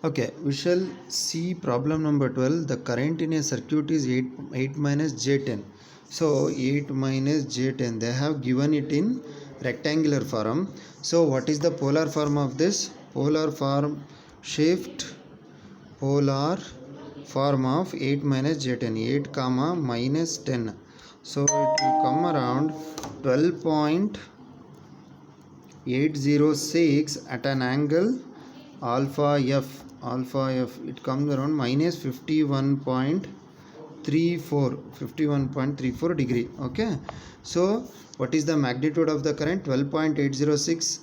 Okay, we shall see problem number 12. The current in a circuit is 8 minus J10. So 8 minus J10, they have given it in rectangular form. So what is the polar form of this? Polar form shift polar form of 8 minus J10, 8 comma minus 10. So it will come around 12.806 at an angle alpha f. It comes around minus 51.34 degree. Okay, so what is the magnitude of the current? 12.806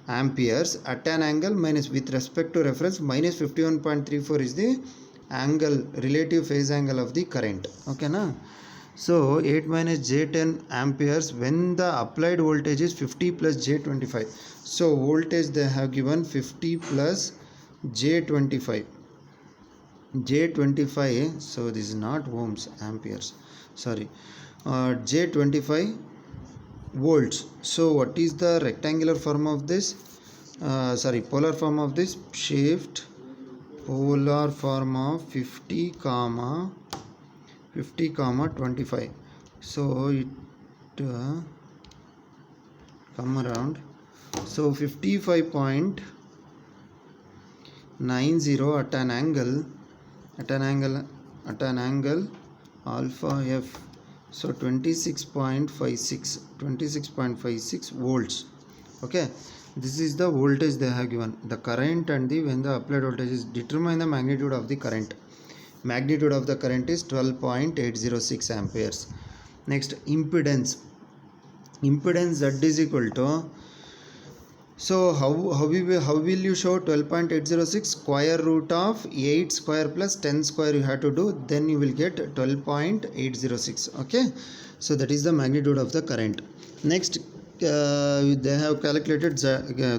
amperes at an angle minus, with respect to reference, minus 51.34 is the angle, relative phase angle of the current. Okay na? So 8 minus J10 amperes when the applied voltage is 50 plus J25. So voltage they have given 50 plus J25. So this is not ohms, amperes, sorry, J25 volts. So what is the rectangular form of this? Polar form of this? Shift polar form of 50 comma 25. So it come around, so 55.90 at an angle alpha f. So 26.56 volts. Okay, this is the voltage they have given. The current and the when the applied voltage is, determine the magnitude of the current. Magnitude of the current is 12.806 amperes. Next, impedance Z is equal to, so how will you show 12.806? Square root of 8 square plus 10 square you have to do, then you will get 12.806. okay, so that is the magnitude of the current. Next, they have calculated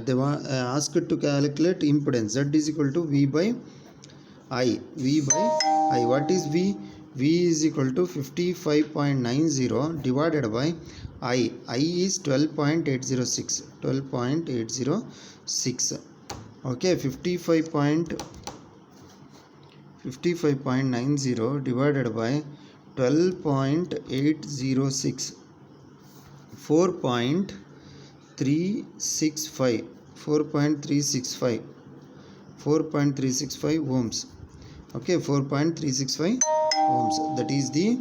they were asked to calculate impedance. Z is equal to V by I. What is V? V is equal to 55.90 divided by I. I is 12.806. Okay, 55.90 divided by 12.806. 4.365 ohms. Okay, 4.365 ohms, that is the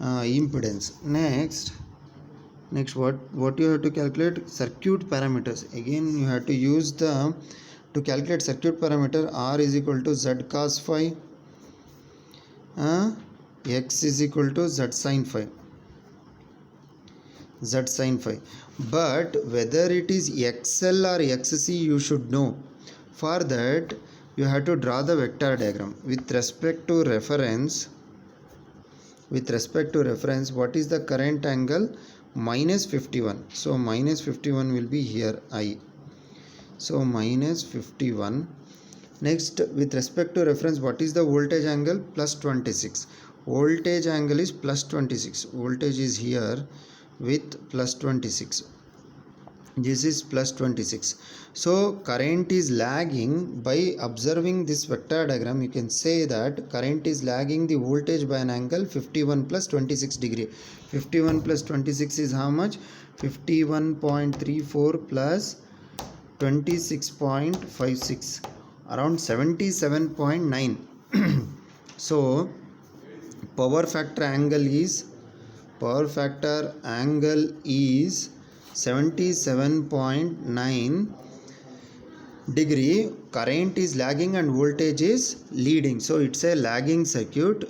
impedance. Next what you have to calculate? Circuit parameters. Again you have to use to calculate circuit parameter. R is equal to Z cos phi, X is equal to Z sin phi. But whether it is XL or XC you should know. For that you have to draw the vector diagram with respect to reference. What is the current angle? Minus 51. So minus 51 will be here, I. So minus 51. Next, with respect to reference, what is the voltage angle? Plus 26. Voltage angle is plus 26. Voltage is here with plus 26. This is plus 26. So current is lagging. By observing this vector diagram, you can say that current is lagging the voltage by an angle 51 plus 26 degree. 51 plus 26 is how much? 51.34 plus 26.56, around 77.9. So power factor angle is 77.9 degree. Current is lagging and voltage is leading, so it's a lagging circuit.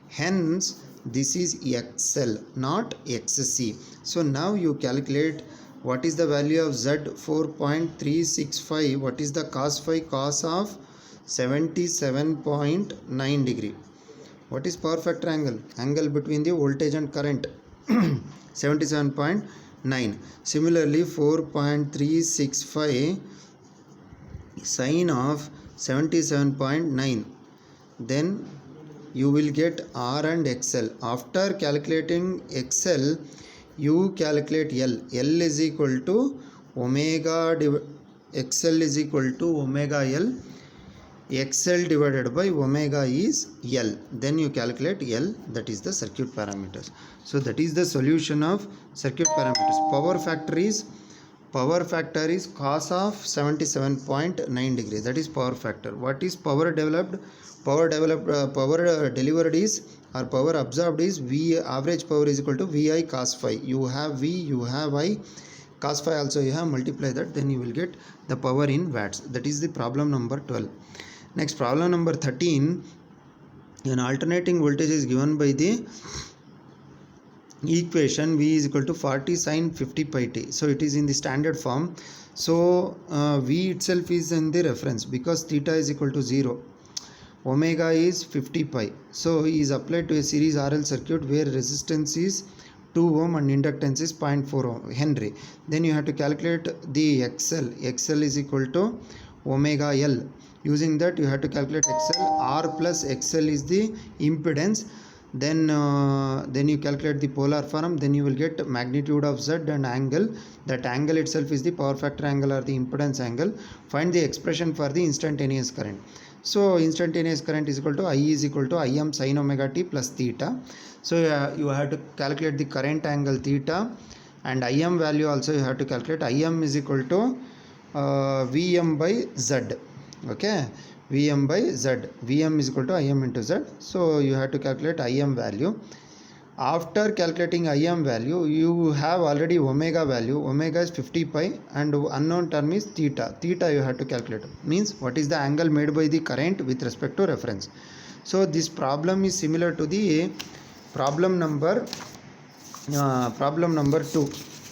Hence this is XL, not XC. So now you calculate what is the value of Z. 4.365. What is the cos phi? Cos of 77.9 degree. What is power factor angle? Angle between the voltage and current. 77.9. Similarly, 4.365 sine of 77.9. Then you will get R and XL. After calculating XL, you calculate L. L is equal to XL is equal to omega L. XL divided by omega is L. Then you calculate L, that is the circuit parameters. So that is the solution of circuit parameters. Power factor is cos of 77.9 degree. That is power factor. What is power developed? Power delivered is, or power absorbed is, V average power is equal to VI cos phi. You have V, you have I, cos phi also you have, multiply that, then you will get the power in watts. That is the problem number 12. Next, problem number 13. An alternating voltage is given by the equation V is equal to 40 sin 50 pi t. So it is in the standard form. So V itself is in the reference because theta is equal to 0. Omega is 50 pi. So he is applied to a series RL circuit where resistance is 2 ohm and inductance is 0.4 Henry. Then you have to calculate the XL. XL is equal to omega L. Using that you have to calculate XL. R plus XL is the impedance. Then you calculate the polar form. Then you will get magnitude of Z and angle. That angle itself is the power factor angle or the impedance angle. Find the expression for the instantaneous current. So instantaneous current is equal to I is equal to Im sin omega t plus theta. So you have to calculate the current angle theta, and Im value also you have to calculate. Im is equal to Vm by Z. Okay, Vm by Z. Vm is equal to Im into Z. So you have to calculate Im value. After calculating Im value, you have already omega value. Omega is 50 pi and unknown term is theta. Theta you have to calculate. Means what is the angle made by the current with respect to reference. So this problem is similar to the problem number 2.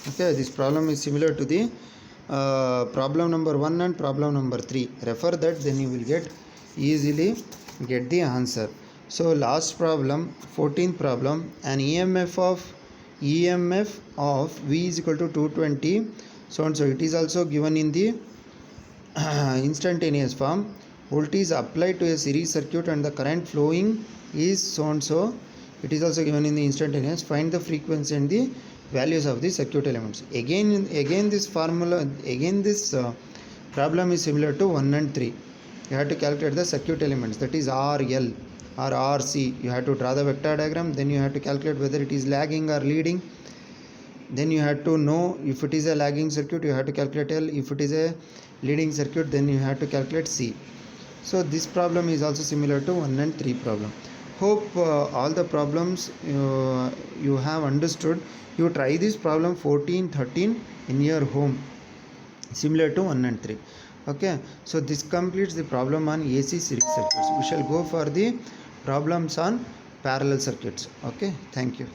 Okay, this problem is similar to the problem number 1 and problem number 3. Refer that, then you will easily get the answer. So last problem, 14th problem, an EMF of V is equal to 220 so and so. It is also given in the instantaneous form. Voltage applied to a series circuit and the current flowing is so and so. It is also given in the instantaneous. Find the frequency and the values of the circuit elements. Again this formula, this problem is similar to 1 and 3. You have to calculate the circuit elements, that is RL or RC. You have to draw the vector diagram. Then you have to calculate whether it is lagging or leading. Then you have to know if it is a lagging circuit, you have to calculate L. If it is a leading circuit, then you have to calculate C. So this problem is also similar to 1 and 3 problem. Hope all the problems you have understood. You try this problem 14, 13 in your home, similar to 1 and 3. Okay, so this completes the problem on AC series circuits. We shall go for the problems on parallel circuits. Okay, thank you.